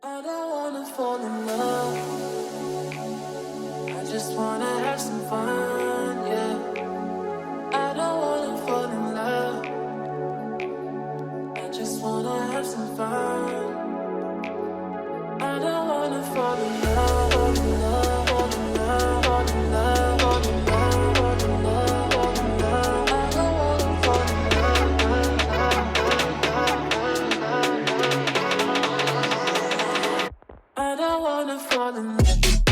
I don't wanna fall in love. I just wanna have some fun, yeah. I don't wanna fall in love. I just wanna have some fun. I don't wanna fall in love, fall in love, fall in love, fall in love, fall in love, fall in love, fall in love. I don't wanna fall in love. I don't wanna fall in love.